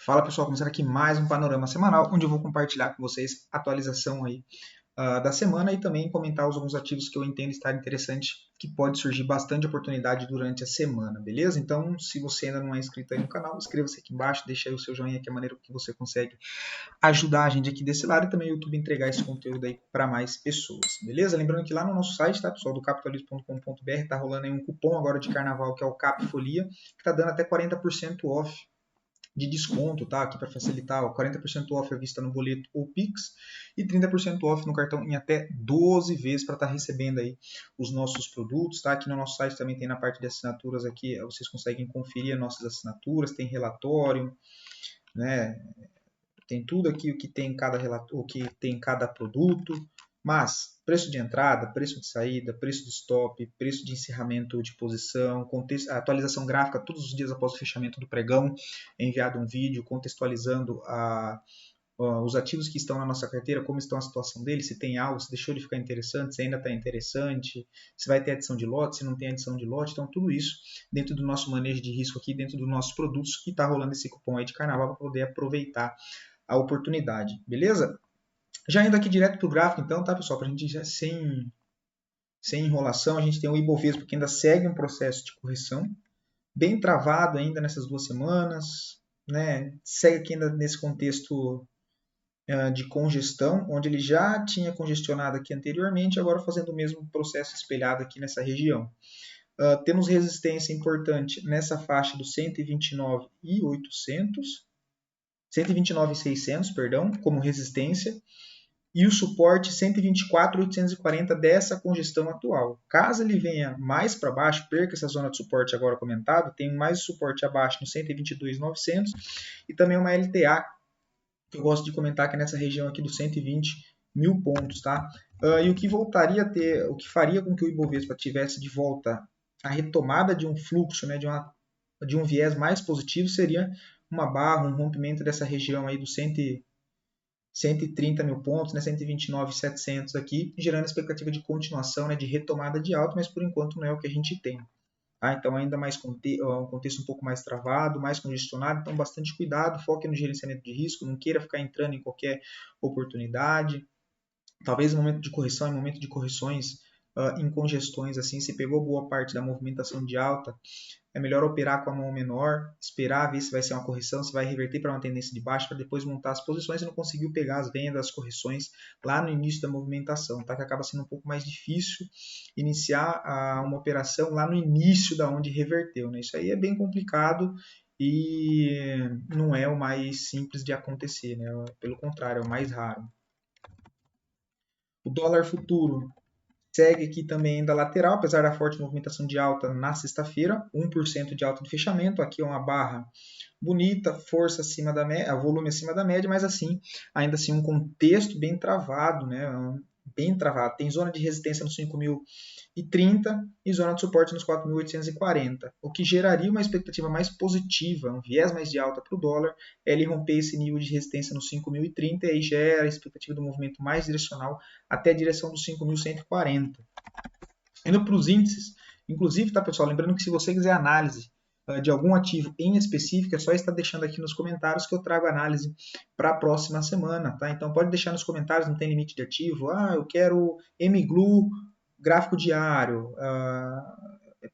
Fala pessoal, começando aqui mais um panorama semanal, onde eu vou compartilhar com vocês a atualização aí da semana e também comentar alguns ativos que eu entendo estar interessante, que pode surgir bastante oportunidade durante a semana, beleza? Então, se você ainda não é inscrito aí no canal, inscreva-se aqui embaixo, deixa aí o seu joinha, que é a maneira que você consegue ajudar a gente aqui desse lado e também o YouTube entregar esse conteúdo aí para mais pessoas, beleza? Lembrando que lá no nosso site, tá, pessoal, do capitalismo.com.br, tá rolando aí um cupom agora de carnaval, que é o CapFolia, que tá dando até 40% off de desconto, tá? Aqui para facilitar, ó, 40% off à vista no boleto ou Pix e 30% off no cartão em até 12 vezes para estar recebendo aí os nossos produtos, tá? Aqui no nosso site também tem na parte de assinaturas aqui, vocês conseguem conferir as nossas assinaturas, tem relatório, né? Tem tudo aqui o que tem em cada relatório, o que tem em cada produto, mas preço de entrada, preço de saída, preço de stop, preço de encerramento de posição, atualização gráfica todos os dias após o fechamento do pregão, é enviado um vídeo contextualizando os ativos que estão na nossa carteira, como estão a situação deles, se tem algo, se deixou de ficar interessante, se ainda está interessante, se vai ter adição de lote, se não tem adição de lote, então tudo isso dentro do nosso manejo de risco aqui, dentro dos nossos produtos, que está rolando esse cupom aí de carnaval para poder aproveitar a oportunidade, beleza? Já indo aqui direto para o gráfico, então, tá, pessoal? Para a gente já sem enrolação, a gente tem o Ibovespa que ainda segue um processo de correção, bem travado ainda nessas 2 semanas, né? Segue aqui ainda nesse contexto de congestão, onde ele já tinha congestionado aqui anteriormente, agora fazendo o mesmo processo espelhado aqui nessa região. Temos resistência importante nessa faixa dos 129.800, 129.600, perdão, como resistência, e o suporte 124.840 dessa congestão atual. Caso ele venha mais para baixo, perca essa zona de suporte agora comentado, tem mais suporte abaixo no 122.900 e também uma LTA, que eu gosto de comentar, que é nessa região aqui dos 120 mil pontos, tá? E o que voltaria a ter, o que faria com que o Ibovespa tivesse de volta a retomada de um fluxo, né, de um viés mais positivo, seria uma barra, um rompimento dessa região aí dos 130 mil pontos, né, 129.700 aqui, gerando expectativa de continuação, né, de retomada de alta, mas por enquanto não é o que a gente tem. Tá? Então, ainda mais um contexto um pouco mais travado, mais congestionado, então bastante cuidado, foque no gerenciamento de risco, não queira ficar entrando em qualquer oportunidade. Talvez no momento de correção, em momento de correções, em congestões, assim, se pegou boa parte da movimentação de alta, é melhor operar com a mão menor, esperar ver se vai ser uma correção, se vai reverter para uma tendência de baixa, para depois montar as posições e não conseguiu pegar as vendas, as correções lá no início da movimentação, tá? Que acaba sendo um pouco mais difícil iniciar uma operação lá no início da onde reverteu, né? Isso aí é bem complicado e não é o mais simples de acontecer, né? Pelo contrário, é o mais raro. O dólar futuro segue aqui também ainda lateral, apesar da forte movimentação de alta na sexta-feira, 1% de alta de fechamento, aqui é uma barra bonita, força acima da média, volume acima da média, mas assim, ainda assim um contexto bem travado, né? Bem travado. Tem zona de resistência nos 5.030 e zona de suporte nos 4.840, o que geraria uma expectativa mais positiva, um viés mais de alta para o dólar, é ele romper esse nível de resistência nos 5.030 e aí gera a expectativa do movimento mais direcional até a direção dos 5.140. Indo para os índices, inclusive, tá, pessoal? Lembrando que se você quiser análise de algum ativo em específico, é só estar deixando aqui nos comentários que eu trago análise para a próxima semana, tá? Então pode deixar nos comentários, não tem limite de ativo. Eu quero MGLU, gráfico diário,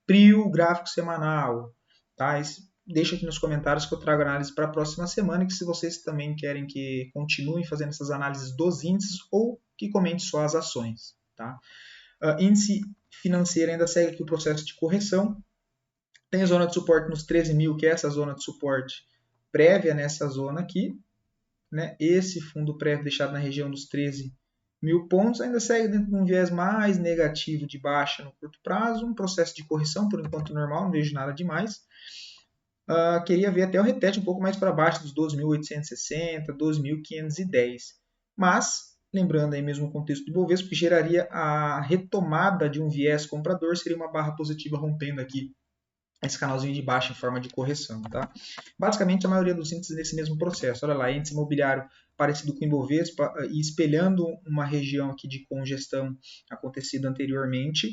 PRIO, gráfico semanal, tá? Deixa aqui nos comentários que eu trago análise para a próxima semana e que se vocês também querem que continue fazendo essas análises dos índices ou que comente só as ações, tá? Índice financeiro ainda segue aqui o processo de correção. Tem a zona de suporte nos 13 mil, que é essa zona de suporte prévia nessa zona aqui. Né? Esse fundo prévio deixado na região dos 13 mil pontos ainda segue dentro de um viés mais negativo de baixa no curto prazo, um processo de correção, por enquanto normal, não vejo nada demais. Queria ver até o reteste um pouco mais para baixo dos 12.860, 12.510. Mas, lembrando aí mesmo o contexto do Ibovespa, que geraria a retomada de um viés comprador, seria uma barra positiva rompendo aqui esse canalzinho de baixo em forma de correção. Tá? Basicamente, a maioria dos índices nesse mesmo processo. Olha lá, índice imobiliário parecido com o Ibovespa e espelhando uma região aqui de congestão acontecida anteriormente.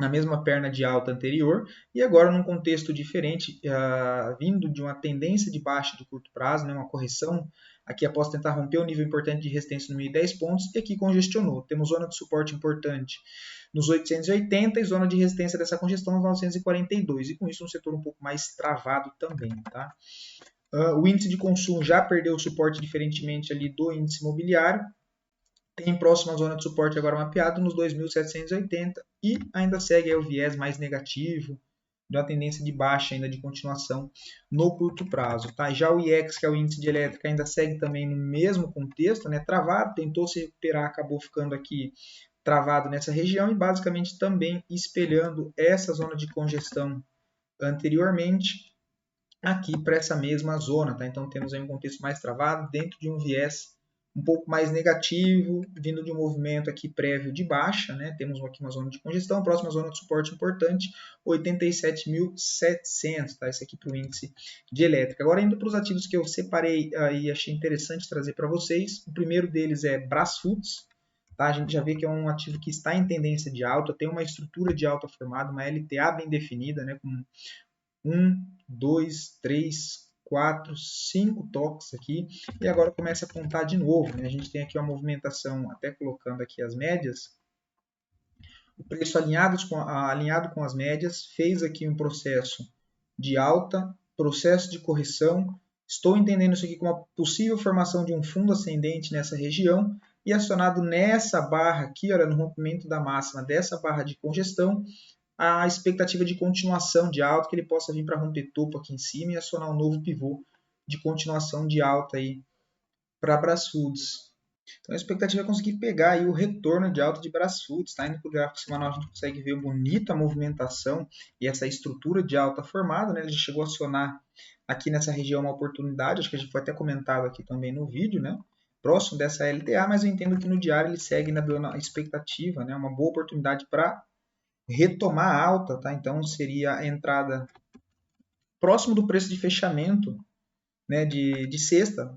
na mesma perna de alta anterior, e agora num contexto diferente, vindo de uma tendência de baixa de curto prazo, né, uma correção, aqui após tentar romper o nível importante de resistência no 1.010 pontos, e aqui congestionou. Temos zona de suporte importante nos 880 e zona de resistência dessa congestão nos 942, e com isso um setor um pouco mais travado também. Tá? O índice de consumo já perdeu o suporte diferentemente ali do índice imobiliário, tem próxima zona de suporte agora mapeado nos 2.780 e ainda segue aí o viés mais negativo, de uma tendência de baixa ainda de continuação no curto prazo. Tá? Já o IEX, que é o índice de elétrica, ainda segue também no mesmo contexto, né? Travado, tentou se recuperar, acabou ficando aqui travado nessa região e basicamente também espelhando essa zona de congestão anteriormente aqui para essa mesma zona. Tá? Então temos aí um contexto mais travado dentro de um viés um pouco mais negativo, vindo de um movimento aqui prévio de baixa, né? Temos aqui uma zona de congestão, próxima zona de suporte importante, 87.700, tá? Esse aqui para o índice de elétrica. Agora indo para os ativos que eu separei e achei interessante trazer para vocês, o primeiro deles é Brasfoods, tá? A gente já vê que é um ativo que está em tendência de alta, tem uma estrutura de alta formada, uma LTA bem definida, né? Com 1, 2, 3, 4, 5 toques aqui, e agora começa a apontar de novo, né? A gente tem aqui uma movimentação, até colocando aqui as médias, o preço alinhado com as médias, fez aqui um processo de alta, processo de correção, estou entendendo isso aqui como uma possível formação de um fundo ascendente nessa região, e acionado nessa barra aqui, olha, no rompimento da máxima dessa barra de congestão, a expectativa de continuação de alta, que ele possa vir para romper topo aqui em cima e acionar um novo pivô de continuação de alta aí para Brasfoods. Então a expectativa é conseguir pegar aí o retorno de alta de Brasfoods, tá? Indo para o gráfico semanal a gente consegue ver bonita movimentação e essa estrutura de alta formada, né? Ele chegou a acionar aqui nessa região uma oportunidade, acho que a gente foi até comentado aqui também no vídeo, né? Próximo dessa LTA, mas eu entendo que no diário ele segue na expectativa, né? Uma boa oportunidade para retomar a alta, tá? Então seria a entrada próximo do preço de fechamento, né, de sexta,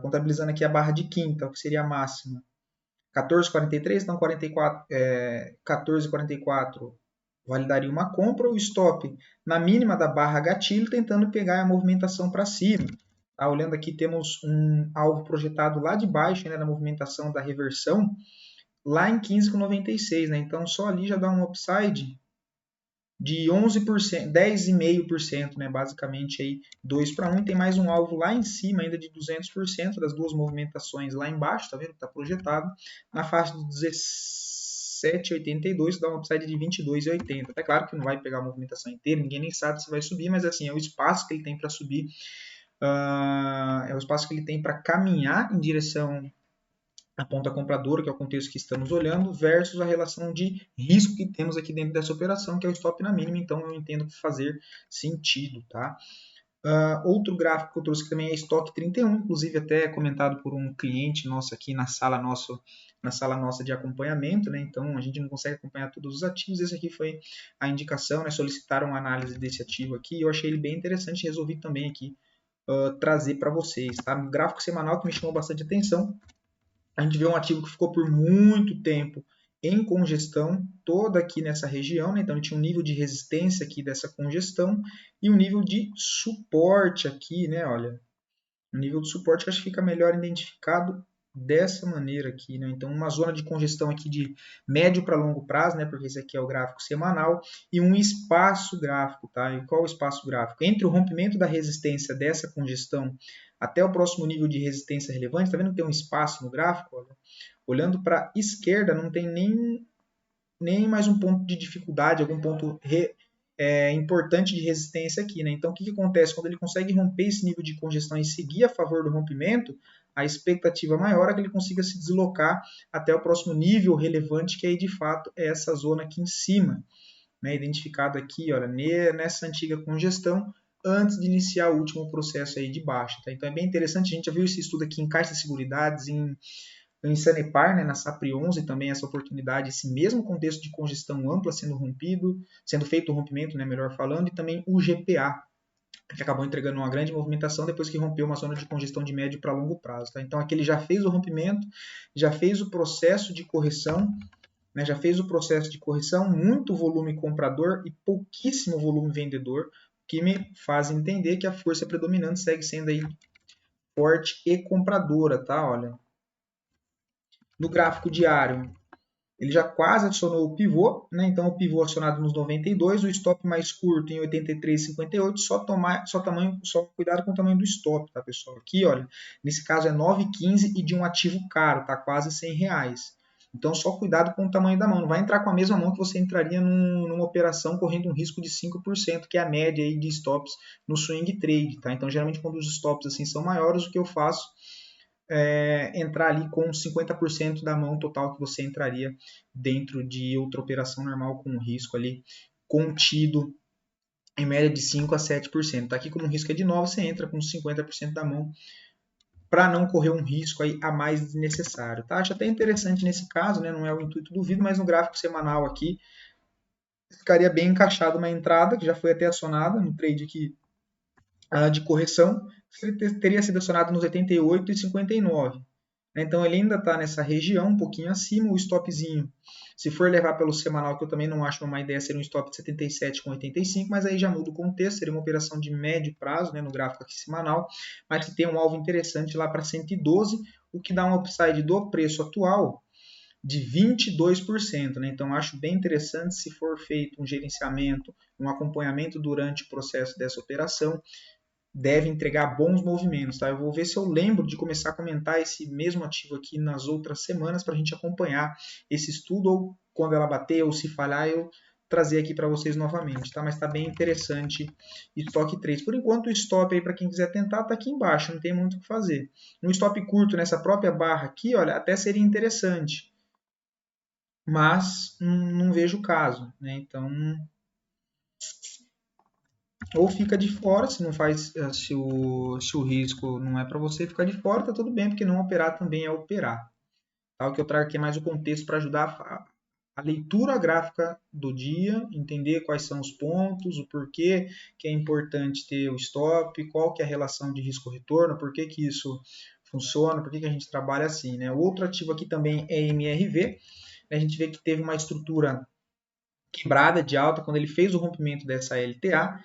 contabilizando aqui a barra de quinta, que seria a máxima. 14,43, então 14,44 validaria uma compra, o stop na mínima da barra gatilho, tentando pegar a movimentação para cima. Tá? Olhando aqui, temos um alvo projetado lá de baixo, né, na movimentação da reversão, lá em 15,96, né? Então só ali já dá um upside de 11%, 10,5%, né? Basicamente aí 2 para 1, e tem mais um alvo lá em cima ainda de 200% das duas movimentações lá embaixo, tá vendo? Está projetado na faixa de 17,82, dá um upside de 22,80. É claro que não vai pegar a movimentação inteira, ninguém nem sabe se vai subir, mas assim, é o espaço que ele tem para subir, é o espaço que ele tem para caminhar em direção a ponta compradora, que é o contexto que estamos olhando, versus a relação de risco que temos aqui dentro dessa operação, que é o stop na mínima, então eu entendo fazer sentido. Tá? Outro gráfico que eu trouxe também é estoque 31, inclusive até comentado por um cliente nosso aqui na sala nossa de acompanhamento, né? Então a gente não consegue acompanhar todos os ativos, esse aqui foi a indicação, né? Solicitaram a análise desse ativo aqui, eu achei ele bem interessante, resolvi também aqui trazer para vocês. Tá? No gráfico semanal que me chamou bastante atenção, a gente vê um ativo que ficou por muito tempo em congestão, toda aqui nessa região, né? Então ele tinha um nível de resistência aqui dessa congestão e um nível de suporte aqui, né? Olha, um nível de suporte que acho que fica melhor identificado dessa maneira aqui, né? Então uma zona de congestão aqui de médio para longo prazo, né? Porque esse aqui é o gráfico semanal, e um espaço gráfico, tá? E qual é o espaço gráfico? Entre o rompimento da resistência dessa congestão até o próximo nível de resistência relevante, tá vendo que tem um espaço no gráfico? Olha? Olhando para a esquerda, não tem nem mais um ponto de dificuldade, algum ponto importante de resistência aqui. Né? Então, o que acontece? Quando ele consegue romper esse nível de congestão e seguir a favor do rompimento, a expectativa maior é que ele consiga se deslocar até o próximo nível relevante, que aí, de fato, é essa zona aqui em cima, né? Identificado aqui, olha, nessa antiga congestão, antes de iniciar o último processo aí de baixa. Tá? Então, é bem interessante, a gente já viu esse estudo aqui em Caixa de Seguridades, em Sanepar, né, na SAPRI 11, também essa oportunidade, esse mesmo contexto de congestão ampla sendo feito o rompimento, né, melhor falando, e também o GPA, que acabou entregando uma grande movimentação depois que rompeu uma zona de congestão de médio para longo prazo. Tá? Então aqui ele já fez o rompimento, já fez o processo de correção, né, já fez o processo de correção, muito volume comprador e pouquíssimo volume vendedor, que me faz entender que a força predominante segue sendo aí forte e compradora, tá? Olha, no gráfico diário, ele já quase adicionou o pivô, né? Então o pivô acionado nos 92, o stop mais curto em 83,58, só cuidado com o tamanho do stop, tá, pessoal? Aqui, olha, nesse caso é 9,15 e de um ativo caro, tá quase R$100. Então só cuidado com o tamanho da mão, não vai entrar com a mesma mão que você entraria numa operação correndo um risco de 5%, que é a média aí de stops no swing trade, tá? Então geralmente quando os stops assim são maiores, o que eu faço entrar ali com 50% da mão total que você entraria dentro de outra operação normal com um risco ali contido em média de 5 a 7%. Tá aqui como o risco é de 9, você entra com 50% da mão para não correr um risco aí a mais desnecessário. Tá? Acho até interessante nesse caso, né? Não é o intuito do vídeo, mas no gráfico semanal aqui ficaria bem encaixado uma entrada que já foi até acionada no trade aqui de correção, teria sido acionado nos 88 e 59. Então ele ainda está nessa região, um pouquinho acima, o stopzinho. Se for levar pelo semanal, que eu também não acho uma ideia ser um stop de 77,85, mas aí já muda o contexto, seria uma operação de médio prazo, né, no gráfico aqui semanal, mas que tem um alvo interessante lá para 112, o que dá um upside do preço atual de 22%. Né? Então acho bem interessante se for feito um gerenciamento, um acompanhamento durante o processo dessa operação, deve entregar bons movimentos, tá? Eu vou ver se eu lembro de começar a comentar esse mesmo ativo aqui nas outras semanas para a gente acompanhar esse estudo, ou quando ela bater ou se falhar, eu trazer aqui para vocês novamente, tá? Mas está bem interessante estoque 3. Por enquanto o stop aí para quem quiser tentar está aqui embaixo, não tem muito o que fazer. Um stop curto nessa própria barra aqui, olha, até seria interessante, mas não vejo o caso, né? Então ou fica de fora, se não faz, se o risco não é para você ficar de fora, tá tudo bem, porque não operar também é operar. Tá? O que eu trago aqui é mais o contexto para ajudar a leitura gráfica do dia, entender quais são os pontos, o porquê que é importante ter o stop, qual que é a relação de risco-retorno, por que isso funciona, por que a gente trabalha assim. Né? O outro ativo aqui também é MRV, né? A gente vê que teve uma estrutura quebrada de alta quando ele fez o rompimento dessa LTA,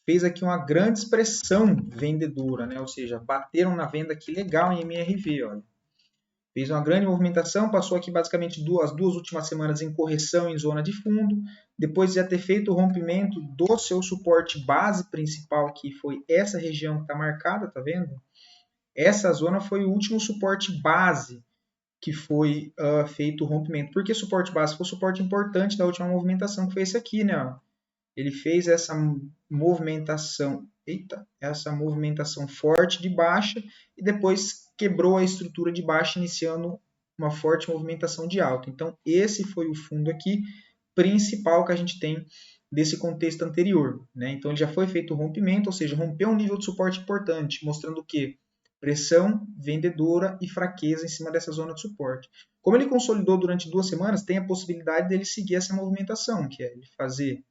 fez aqui uma grande expressão vendedora, né? Ou seja, bateram na venda aqui legal em MRV, olha. Fez uma grande movimentação, passou aqui basicamente as duas últimas semanas em correção em zona de fundo, depois de já ter feito o rompimento do seu suporte base principal, que foi essa região que está marcada, tá vendo? Essa zona foi o último suporte base que foi feito o rompimento. Por que suporte base? Foi o suporte importante da última movimentação, que foi esse aqui, né? Ele fez essa movimentação, essa movimentação forte de baixa e depois quebrou a estrutura de baixa, iniciando uma forte movimentação de alta. Então, esse foi o fundo aqui principal que a gente tem desse contexto anterior. Né? Então, ele já foi feito o rompimento, ou seja, rompeu um nível de suporte importante, mostrando o quê? Pressão vendedora e fraqueza em cima dessa zona de suporte. Como ele consolidou durante 2 semanas, tem a possibilidade dele seguir essa movimentação, que é ele fazer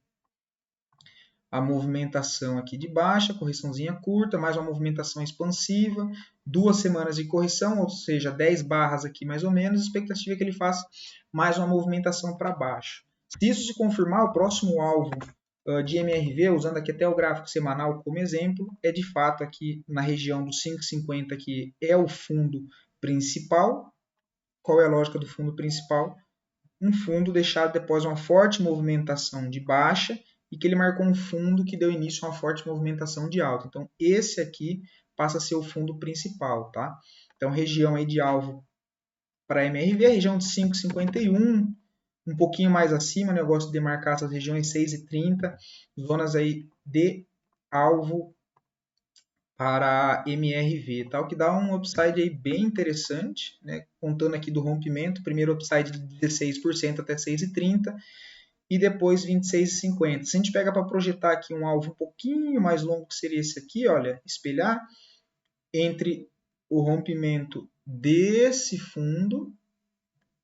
a movimentação aqui de baixa, correçãozinha curta, mais uma movimentação expansiva, 2 semanas de correção, ou seja, 10 barras aqui mais ou menos, a expectativa é que ele faça mais uma movimentação para baixo. Se isso se confirmar, o próximo alvo de MRV, usando aqui até o gráfico semanal como exemplo, é de fato aqui na região dos 5,50, que é o fundo principal. Qual é a lógica do fundo principal? Um fundo deixado depois uma forte movimentação de baixa e que ele marcou um fundo que deu início a uma forte movimentação de alta. Então, esse aqui passa a ser o fundo principal, tá? Então, região aí de alvo para MRV, a região de 5,51, um pouquinho mais acima, né? Eu gosto de marcar essas regiões 6,30, zonas aí de alvo para MRV, tal, que dá um upside aí bem interessante, né? Contando aqui do rompimento, primeiro upside de 16% até 6,30 e depois 26,50. Se a gente pega para projetar aqui um alvo um pouquinho mais longo, que seria esse aqui, olha, espelhar entre o rompimento desse fundo,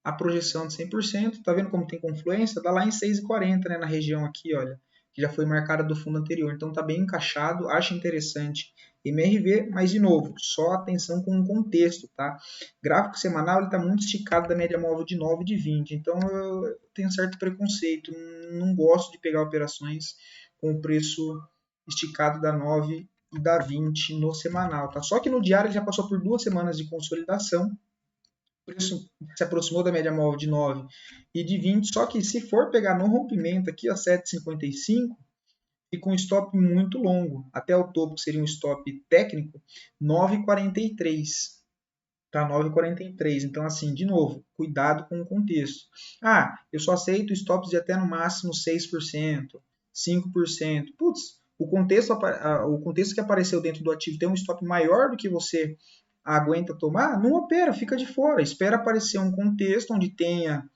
a projeção de 100%, tá vendo como tem confluência? Dá lá em 6,40, né, na região aqui, olha, que já foi marcada do fundo anterior. Então tá bem encaixado, acho interessante MRV, mas de novo, só atenção com o contexto, tá? Gráfico semanal ele está muito esticado da média móvel de 9 e de 20, então eu tenho certo preconceito, não gosto de pegar operações com o preço esticado da 9 e da 20 no semanal, tá? Só que no diário ele já passou por 2 semanas de consolidação, o preço se aproximou da média móvel de 9 e de 20, só que se for pegar no rompimento aqui, a 7,55, e com um stop muito longo, até o topo, que seria um stop técnico, 9,43. Tá 9,43. Então, assim, de novo, cuidado com o contexto. Ah, eu só aceito stops de até no máximo 6%, 5%. Putz, o contexto que apareceu dentro do ativo tem um stop maior do que você aguenta tomar, não opera, fica de fora. Espera aparecer um contexto onde tenha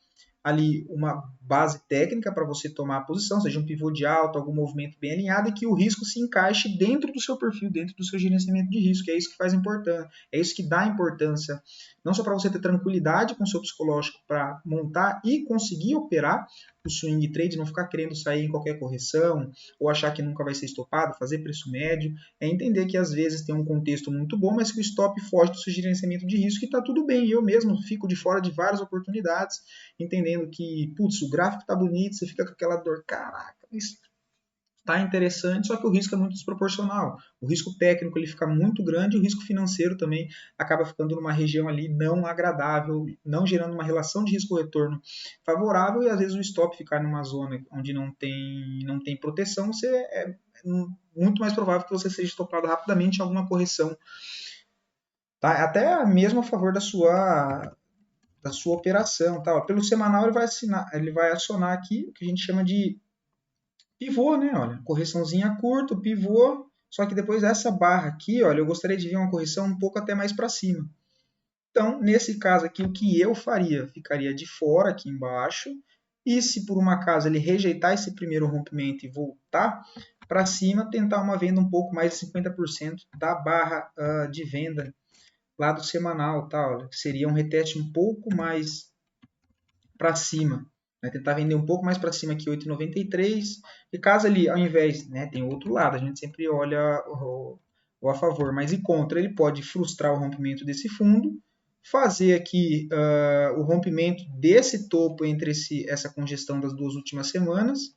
ali uma base técnica para você tomar a posição, seja um pivô de alta, algum movimento bem alinhado e que o risco se encaixe dentro do seu perfil, dentro do seu gerenciamento de risco. É isso que faz importância, é isso que dá importância, não só para você ter tranquilidade com o seu psicológico para montar e conseguir operar o swing trade, não ficar querendo sair em qualquer correção ou achar que nunca vai ser estopado, fazer preço médio, é entender que às vezes tem um contexto muito bom, mas que o stop foge do seu gerenciamento de risco e está tudo bem. Eu mesmo fico de fora de várias oportunidades, entendendo que, putz, o gráfico tá bonito, você fica com aquela dor, caraca, isso tá interessante, só que o risco é muito desproporcional. O risco técnico ele fica muito grande, o risco financeiro também acaba ficando numa região ali não agradável, não gerando uma relação de risco-retorno favorável, e às vezes o stop ficar numa zona onde não tem proteção, você é muito mais provável que você seja estopado rapidamente em alguma correção. Tá? Até mesmo a favor da sua operação. Tá? Pelo semanal ele vai acionar aqui o que a gente chama de pivô, né? Olha, correçãozinha curta, pivô, só que depois dessa barra aqui, olha, eu gostaria de ver uma correção um pouco até mais para cima. Então, nesse caso aqui, o que eu faria? Ficaria de fora aqui embaixo, e se por um acaso ele rejeitar esse primeiro rompimento e voltar para cima, tentar uma venda um pouco mais de 50% da barra de venda lá do semanal, tá? Olha, que seria um reteste um pouco mais para cima. Vai tentar vender um pouco mais para cima aqui, 8,93. E caso ele, ao invés, né, tem outro lado, a gente sempre olha o a favor, mas e contra, ele pode frustrar o rompimento desse fundo, fazer aqui o rompimento desse topo entre essa congestão das duas últimas semanas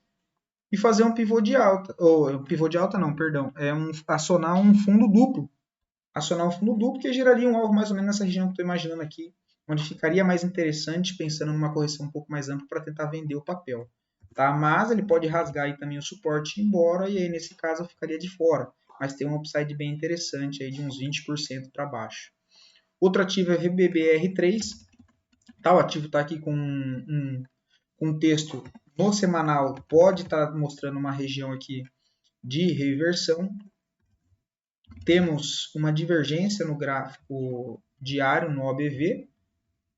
e fazer um pivô de alta, ou pivô de alta não, perdão, acionar um fundo duplo. Acionar um fundo duplo que geraria um alvo mais ou menos nessa região que eu estou imaginando aqui, onde ficaria mais interessante pensando numa correção um pouco mais ampla para tentar vender o papel. Tá? Mas ele pode rasgar aí também o suporte e ir embora, e aí nesse caso eu ficaria de fora. Mas tem um upside bem interessante aí de uns 20% para baixo. Outro ativo é VBBR3. Tá? O ativo está aqui com um texto no semanal, pode estar mostrando uma região aqui de reversão. Temos uma divergência no gráfico diário, no OBV.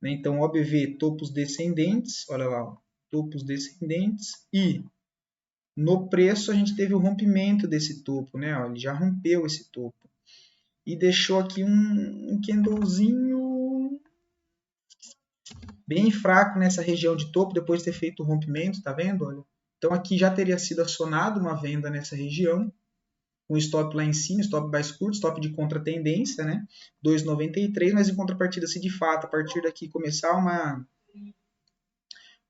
Né? Então, OBV, topos descendentes, olha lá, topos descendentes. E no preço, a gente teve o rompimento desse topo, né? Ó, ele já rompeu esse topo. E deixou aqui um candlezinho bem fraco nessa região de topo, depois de ter feito o rompimento, tá vendo? Olha. Então, aqui já teria sido acionado uma venda nessa região, um stop lá em cima, stop mais curto, stop de contratendência, né? 2,93, mas em contrapartida, se de fato a partir daqui começar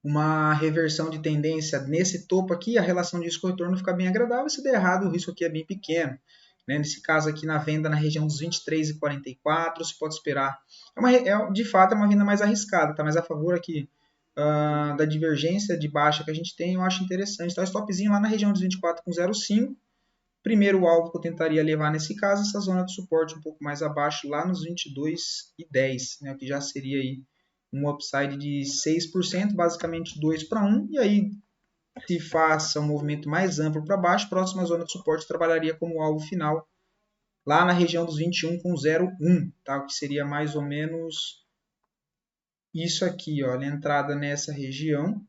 uma reversão de tendência nesse topo aqui, a relação de risco-retorno fica bem agradável, se der errado o risco aqui é bem pequeno. Né? Nesse caso aqui na venda na região dos 23,44, se pode esperar. De fato é uma venda mais arriscada, tá? Mas a favor aqui da divergência de baixa que a gente tem, eu acho interessante. Então, stopzinho lá na região dos 24,05. Primeiro alvo que eu tentaria levar nesse caso, essa zona de suporte um pouco mais abaixo, lá nos 22,10, né, que já seria aí um upside de 6%, basicamente 2 para 1, e aí se faça um movimento mais amplo para baixo, próxima zona de suporte trabalharia como alvo final, lá na região dos 21,01, tá, o que seria mais ou menos isso aqui, ó, a entrada nessa região.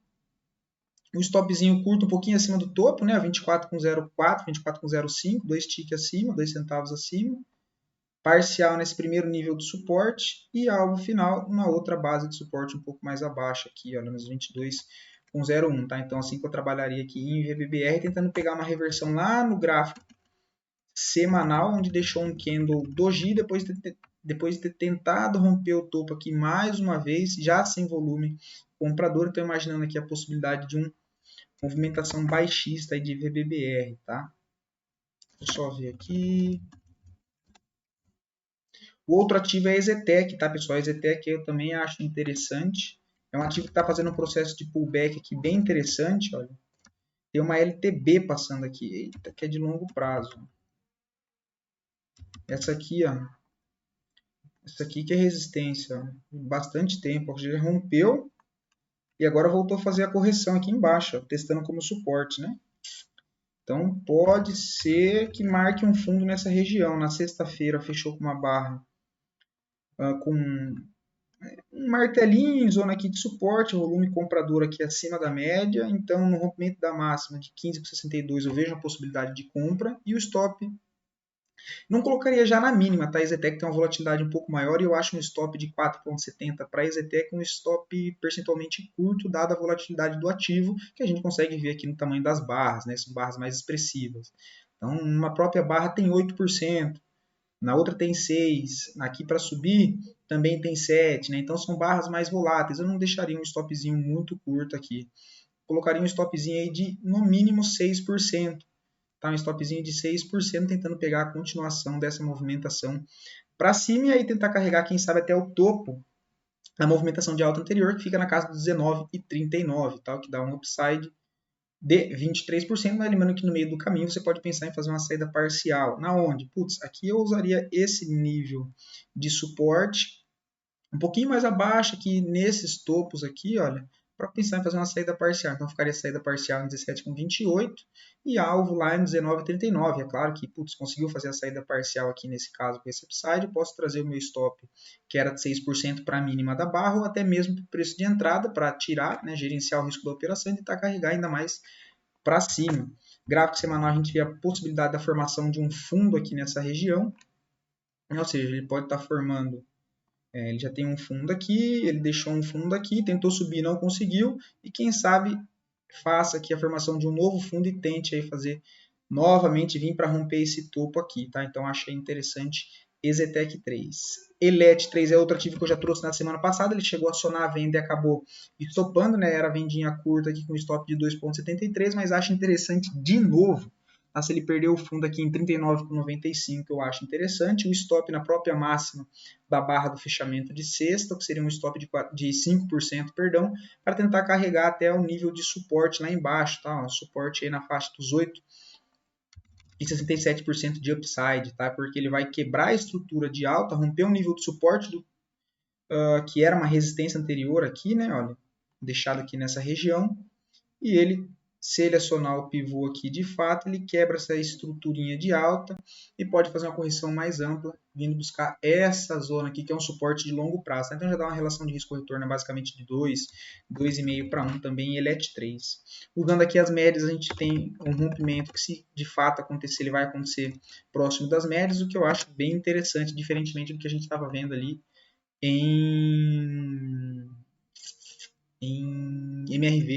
Um stopzinho curto, um pouquinho acima do topo, né? 24,04, 24,05, 2 ticks acima, 2 centavos acima. Parcial nesse primeiro nível de suporte e alvo final na outra base de suporte um pouco mais abaixo aqui, olha, nos 22,01, tá? Então, assim que eu trabalharia aqui em VBBR, tentando pegar uma reversão lá no gráfico semanal, onde deixou um candle doji depois de ter tentado romper o topo aqui mais uma vez, já sem volume comprador. Estou imaginando aqui a possibilidade de uma movimentação baixista aí de VBBR, tá? Deixa eu só ver aqui. O outro ativo é a EZTEC, tá, pessoal? A EZTEC eu também acho interessante. É um ativo que está fazendo um processo de pullback aqui bem interessante, olha. Tem uma LTB passando aqui, eita, que é de longo prazo. Essa aqui, ó. Essa aqui que é resistência, ó. Bastante tempo, já rompeu e agora voltou a fazer a correção aqui embaixo, ó, testando como suporte, né? Então pode ser que marque um fundo nessa região. Na sexta-feira fechou com uma barra com um martelinho em zona aqui de suporte, volume comprador aqui acima da média. Então no rompimento da máxima de 15,62 eu vejo a possibilidade de compra e o stop não colocaria já na mínima, tá? A EZTEC tem uma volatilidade um pouco maior e eu acho um stop de 4,70 para a EZTEC um stop percentualmente curto, dada a volatilidade do ativo, que a gente consegue ver aqui no tamanho das barras, né? São barras mais expressivas. Então, uma própria barra tem 8%, na outra tem 6%, aqui para subir também tem 7%, né? Então, são barras mais voláteis. Eu não deixaria um stopzinho muito curto aqui. Colocaria um stopzinho aí de, no mínimo, 6%. Tá? Um stopzinho de 6%, tentando pegar a continuação dessa movimentação para cima e aí tentar carregar, quem sabe, até o topo da movimentação de alta anterior, que fica na casa dos 19,39, tá? Que dá um upside de 23%, mas lembrando que no meio do caminho você pode pensar em fazer uma saída parcial. Na onde? Putz, aqui eu usaria esse nível de suporte um pouquinho mais abaixo aqui nesses topos aqui, olha, para pensar em fazer uma saída parcial. Então ficaria saída parcial em 17,28 e alvo lá em 19,39. É claro que, putz, conseguiu fazer a saída parcial aqui nesse caso com esse upside, posso trazer o meu stop, que era de 6% para a mínima da barra, ou até mesmo para o preço de entrada, para tirar, né, gerenciar o risco da operação e tentar carregar ainda mais para cima. Gráfico semanal, a gente vê a possibilidade da formação de um fundo aqui nessa região, ou seja, ele pode estar formando ele já tem um fundo aqui, ele deixou um fundo aqui, tentou subir, não conseguiu, e quem sabe faça aqui a formação de um novo fundo e tente aí fazer novamente, vir para romper esse topo aqui, tá? Então achei interessante EZTEC 3. ELET 3 é outro ativo que eu já trouxe na semana passada, ele chegou a acionar a venda e acabou estopando, né? Era a vendinha curta aqui com stop de 2,73, mas acho interessante de novo. Tá? Se ele perdeu o fundo aqui em 39,95, eu acho interessante. O stop na própria máxima da barra do fechamento de sexta, que seria um stop de 5%, perdão, para tentar carregar até o nível de suporte lá embaixo, tá? O suporte aí na faixa dos 8 e 67% de upside, tá? Porque ele vai quebrar a estrutura de alta, romper o nível de suporte que era uma resistência anterior aqui, né? Olha, deixado aqui nessa região, e ele, se ele acionar o pivô aqui de fato, ele quebra essa estruturinha de alta e pode fazer uma correção mais ampla, vindo buscar essa zona aqui, que é um suporte de longo prazo. Então já dá uma relação de risco-retorno basicamente de 2, 2,5 para 1 também em ELET 3. Usando aqui as médias, a gente tem um rompimento que, se de fato acontecer, ele vai acontecer próximo das médias, o que eu acho bem interessante, diferentemente do que a gente estava vendo ali em MRV,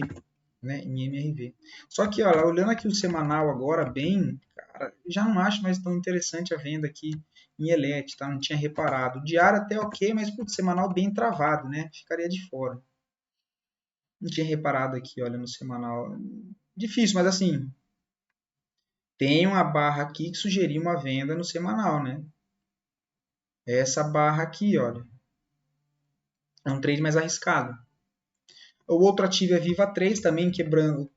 né, em MRV. Só que, ó, olhando aqui o semanal agora bem, cara, já não acho mais tão interessante a venda aqui em ELET, tá? Não tinha reparado. O diário até ok, mas o semanal bem travado, né? Ficaria de fora. Não tinha reparado aqui, olha, no semanal. Difícil, mas assim, tem uma barra aqui que sugeriu uma venda no semanal, né? Essa barra aqui, olha. É um trade mais arriscado. O outro ativo é Viva 3, também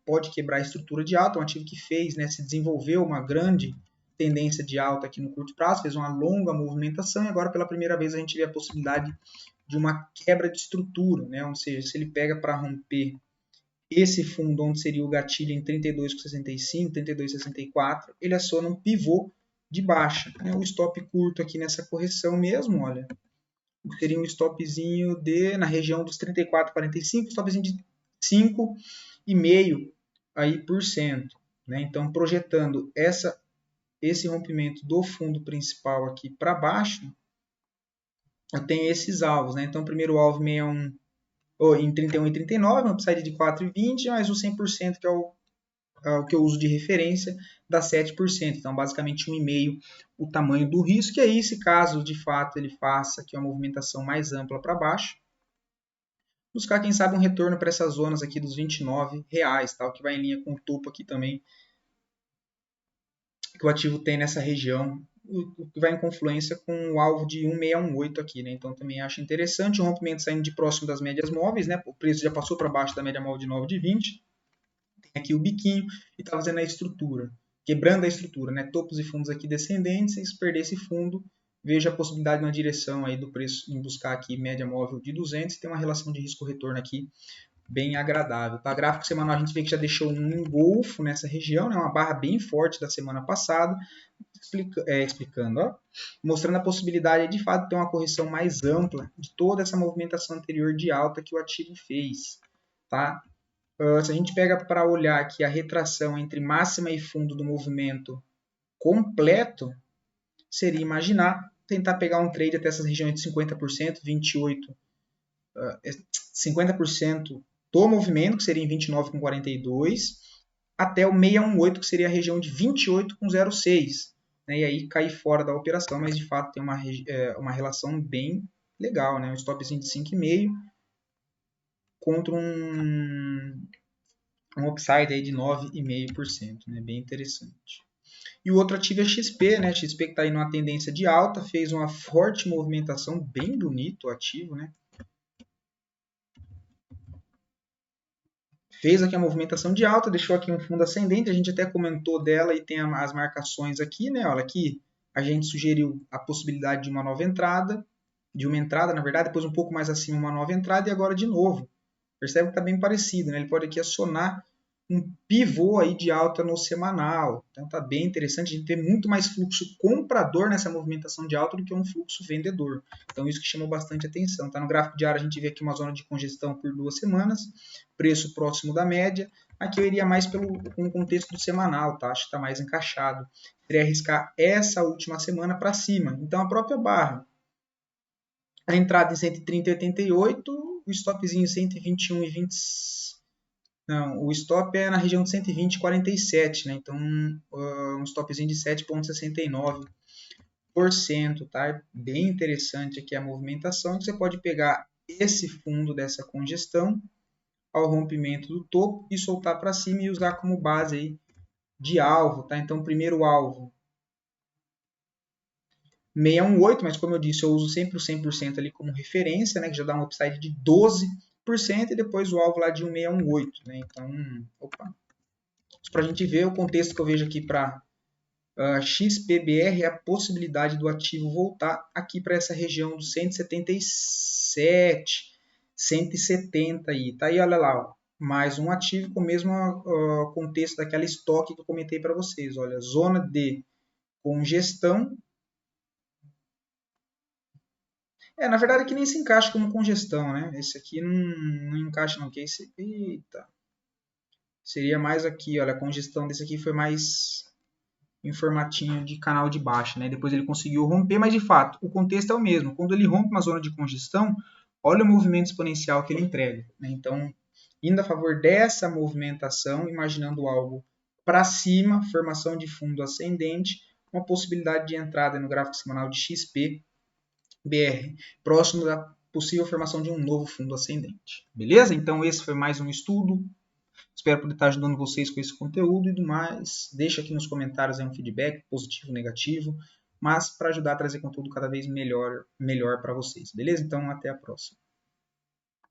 pode quebrar a estrutura de alta, um ativo que fez, né, se desenvolveu uma grande tendência de alta aqui no curto prazo, fez uma longa movimentação e agora pela primeira vez a gente vê a possibilidade de uma quebra de estrutura, né? Ou seja, se ele pega para romper esse fundo onde seria o gatilho em 32,65, 32,64, ele aciona um pivô de baixa, né? O stop curto aqui nessa correção mesmo, olha, seria um stopzinho na região dos 34,45, stopzinho de 5,5% aí por cento, né? Então, projetando esse rompimento do fundo principal aqui para baixo, eu tenho esses alvos, né? Então, o primeiro alvo 61, em 31,39, um upside de 4,20, mais o 100% que é o o que eu uso de referência dá 7%. Então, basicamente 1,5% o tamanho do risco. E aí, se caso de fato ele faça aqui uma movimentação mais ampla para baixo, buscar, quem sabe, um retorno para essas zonas aqui dos R$29, tá? O que vai em linha com o topo aqui também, que o ativo tem nessa região, o que vai em confluência com o alvo de 1,618 aqui, né? Então também acho interessante o rompimento saindo de próximo das médias móveis, né? O preço já passou para baixo da média móvel de 9 de 20, tem aqui o biquinho e está fazendo a estrutura, quebrando a estrutura, né? Topos e fundos aqui descendentes, e se perder esse fundo, veja a possibilidade de uma direção aí do preço em buscar aqui média móvel de 200 e tem uma relação de risco-retorno aqui bem agradável. Tá? Gráfico semanal a gente vê que já deixou um engolfo nessa região, né? Uma barra bem forte da semana passada, explicando, ó, mostrando a possibilidade de fato de ter uma correção mais ampla de toda essa movimentação anterior de alta que o ativo fez. Tá? Se a gente pega para olhar aqui a retração entre máxima e fundo do movimento completo, seria imaginar tentar pegar um trade até essas regiões de 50%, 28%, 50% do movimento, que seria em 29,42, até o 618, que seria a região de 28,06. Né? E aí cair fora da operação, mas de fato tem uma relação bem legal, né? Um stopzinho de 5,5 contra um upside aí de 9,5%, né? Bem interessante. E o outro ativo é XP, né? XP que está aí numa tendência de alta, fez uma forte movimentação, bem bonito o ativo, né? Fez aqui a movimentação de alta, deixou aqui um fundo ascendente, a gente até comentou dela e tem as marcações aqui, né? Olha aqui, a gente sugeriu a possibilidade de uma nova entrada, na verdade, depois um pouco mais acima uma nova entrada e agora de novo. Percebe que está bem parecido, né? Ele pode aqui acionar um pivô aí de alta no semanal. Então está bem interessante, a gente tem muito mais fluxo comprador nessa movimentação de alta do que um fluxo vendedor. Então isso que chamou bastante atenção. Tá? No gráfico diário a gente vê aqui uma zona de congestão por 2 semanas, preço próximo da média. Aqui eu iria mais com o contexto do semanal, tá? Acho que está mais encaixado. Seria arriscar essa última semana para cima. Então a própria barra, a entrada em 130,88, o stopzinho 121,20. Não, o stop é na região de 120,47, né? Então um stopzinho de 7,69%, tá? Bem interessante aqui a movimentação. Você pode pegar esse fundo dessa congestão ao rompimento do topo e soltar para cima e usar como base aí de alvo, tá? Então primeiro alvo 618, mas como eu disse, eu uso sempre o 100% ali como referência, né? Que já dá um upside de 12%, e depois o alvo lá de 1618, né? Então, para a gente ver o contexto que eu vejo aqui para XPBR, é a possibilidade do ativo voltar aqui para essa região dos 177, 170 aí. Tá aí, olha lá, ó, mais um ativo com o mesmo contexto daquela estoque que eu comentei para vocês. Olha, zona de congestão. Na verdade aqui nem se encaixa como congestão, né? Esse aqui não encaixa não, que esse... Eita. Seria mais aqui, olha, a congestão desse aqui foi mais em formatinho de canal de baixa, né? Depois ele conseguiu romper, mas de fato, o contexto é o mesmo. Quando ele rompe uma zona de congestão, olha o movimento exponencial que ele entrega, né? Então, indo a favor dessa movimentação, imaginando algo para cima, formação de fundo ascendente, uma possibilidade de entrada no gráfico semanal de XP, BR, próximo da possível formação de um novo fundo ascendente. Beleza? Então esse foi mais um estudo. Espero poder estar ajudando vocês com esse conteúdo e do mais. Deixa aqui nos comentários aí um feedback, positivo, negativo, mas para ajudar a trazer conteúdo cada vez melhor para vocês. Beleza? Então até a próxima.